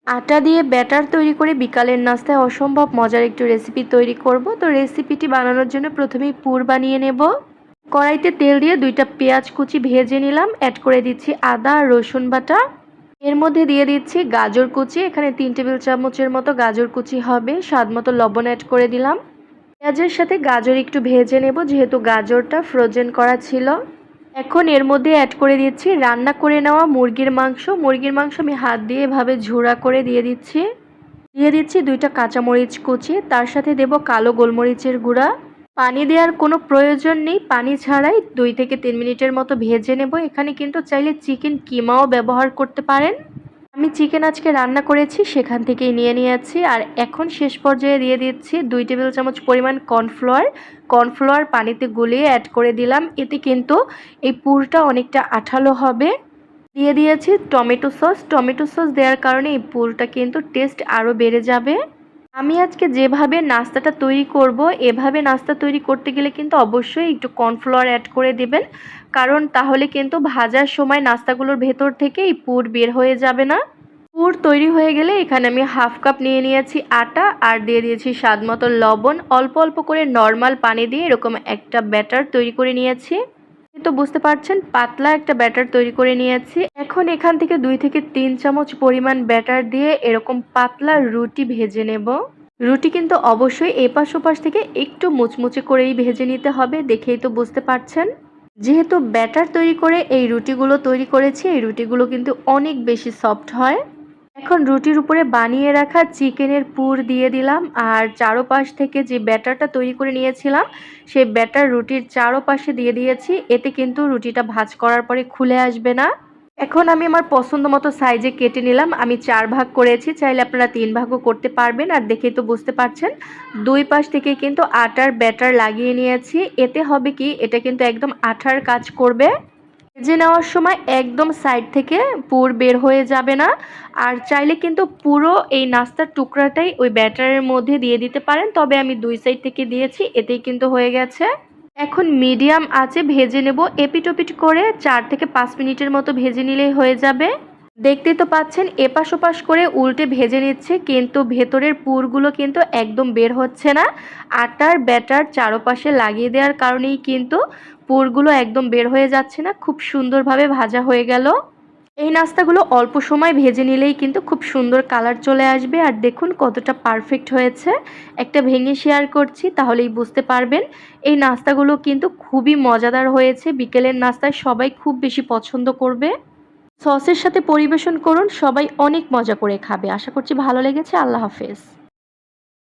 আটা দিয়ে ব্যাটার তৈরি করে বিকালের নাস্তায় অসম্ভব মজার একটু রেসিপি তৈরি করব। তো রেসিপিটি বানানোর জন্য প্রথমেই পুর বানিয়ে নেব। কড়াইতে তেল দিয়ে 2টা পেঁয়াজ কুচি ভেজে নিলাম। অ্যাড করে দিচ্ছি আদা আর রসুন বাটা। এর মধ্যে দিয়ে দিচ্ছি গাজর কুচি, এখানে 3 টেবিল চামচের মতো গাজর কুচি হবে। স্বাদ মতো লবণ অ্যাড করে দিলাম। পেঁয়াজের সাথে গাজর একটু ভেজে নেব, যেহেতু গাজরটা ফ্রোজেন করা ছিল। এখন এর মধ্যে অ্যাড করে দিচ্ছি রান্না করে নেওয়া মুরগির মাংস। মুরগির মাংস আমি হাত দিয়ে এভাবে ঝুড়া করে দিয়ে দিচ্ছি। দিয়ে দিচ্ছি 2টা কাঁচামরিচ কুচি, তার সাথে দেব কালো গোলমরিচের গুঁড়া। পানি দেওয়ার কোনো প্রয়োজন নেই, পানি ছাড়াই 2 থেকে 3 মিনিটের মতো ভেজে নেব। এখানে কিন্তু চাইলে চিকেন কিমাও ব্যবহার করতে পারেন। আমি চিকেন আজকে রান্না করেছি, সেখান থেকেই নিয়ে নিয়েছি। আর এখন শেষ পর্যায়ে দিয়ে দিচ্ছি 2 টেবিল চামচ পরিমাণ কর্নফ্লাওয়ার। কর্নফ্লাওয়ার পানিতে গুলিয়ে অ্যাড করে দিলাম, এতে কিন্তু এই পুরটা অনেকটা আঠালো হবে। দিয়ে দিয়েছি টমেটো সস। টমেটো সস দেওয়ার কারণে এই পুরটা কিন্তু টেস্ট আরও বেড়ে যাবে। আমি আজকে যেভাবে নাস্তাটা তৈরি করব, এভাবে নাস্তা তৈরি করতে গেলে কিন্তু অবশ্যই একটু কর্নফ্লাওয়ার অ্যাড করে দেবেন, কারণ তাহলে কিন্তু ভাজার সময় নাস্তাগুলোর ভেতর থেকে এই পুর বের হয়ে যাবে না। পুর তৈরি হয়ে গেলে এখানে আমি হাফ কাপ নিয়ে নিয়েছি আটা, আর দিয়ে দিয়েছি স্বাদ মতো লবণ। অল্প অল্প করে নর্মাল পানি দিয়ে এরকম একটা ব্যাটার তৈরি করে নিয়েছি। তো বুঝতে পারছেন, পাতলা একটা ব্যাটার তৈরি করে নিয়েছি। এখন এখান থেকে 2 থেকে 3 চামচ পরিমাণ ব্যাটার দিয়ে এরকম পাতলা রুটি ভেজে নেব। রুটি কিন্তু অবশ্যই এপাশ ওপাশ থেকে একটু মুচমুচে করেই ভেজে নিতে হবে, দেখেই তো বুঝতে পারছেন। যেহেতু ব্যাটার তৈরি করে এই রুটিগুলো তৈরি করেছি, এই রুটিগুলো কিন্তু অনেক বেশি সফট হয়। এখন রুটির উপরে বানিয়ে রাখা চিকেনের পুর দিয়ে দিলাম, আর চারোপাশ থেকে যে ব্যাটারটা তৈরি করে নিয়েছিলাম সেই ব্যাটার রুটির চারোপাশে দিয়ে দিয়েছি। এতে কিন্তু রুটিটা ভাঁজ করার পরে খুলে আসবে না। এখন আমি আমার পছন্দ মতো সাইজে কেটে নিলাম। আমি 4 ভাগ করেছি, চাইলে আপনারা 3 ভাগও করতে পারবেন। আর দেখেই তো বুঝতে পারছেন, 2 পাশ থেকে কিন্তু আটার ব্যাটার লাগিয়ে নিয়েছি। এতে হবে কি, এটা কিন্তু একদম আঠার কাজ করবে। ভেজে নেওয়ার সময় একদম সাইড থেকে পুর বের হয়ে যাবে না। আর চাইলে কিন্তু পুরো এই নাস্তার টুকরাটাই ওই ব্যাটারের মধ্যে দিয়ে দিতে পারেন, তবে আমি 2 সাইড থেকে দিয়েছি, এতেই কিন্তু হয়ে গেছে। এখন মিডিয়াম আঁচে ভেজে নেব, এপিট ওপিট করে 4 থেকে 5 মিনিটের মতো ভেজে নিলেই হয়ে যাবে। দেখতেই তো পাচ্ছেন, এপাশ ওপাশ করে উল্টে ভেজে নিচ্ছে, কিন্তু ভেতরের পুরগুলো কিন্তু একদম বের হচ্ছে না। আটার ব্যাটার চারপাশে লাগিয়ে দেওয়ার কারণেই কিন্তু পুরগুলো একদম বের হয়ে যাচ্ছে না। খুব সুন্দরভাবে ভাজা হয়ে গেল। এই নাস্তাগুলো অল্প সময় ভেজে নিলেই কিন্তু খুব সুন্দর কালার চলে আসবে। আর দেখুন কতটা পারফেক্ট হয়েছে। একটা ভেঙে শেয়ার করছি, তাহলেই বুঝতে পারবেন। এই নাস্তাগুলো কিন্তু খুবই মজাদার হয়েছে, বিকেলের নাস্তায় সবাই খুব বেশি পছন্দ করবে। সসের সাথে পরিবেশন করুন, সবাই অনেক মজা করে খাবে। আশা করছি ভালো লেগেছে। আল্লাহ হাফেজ।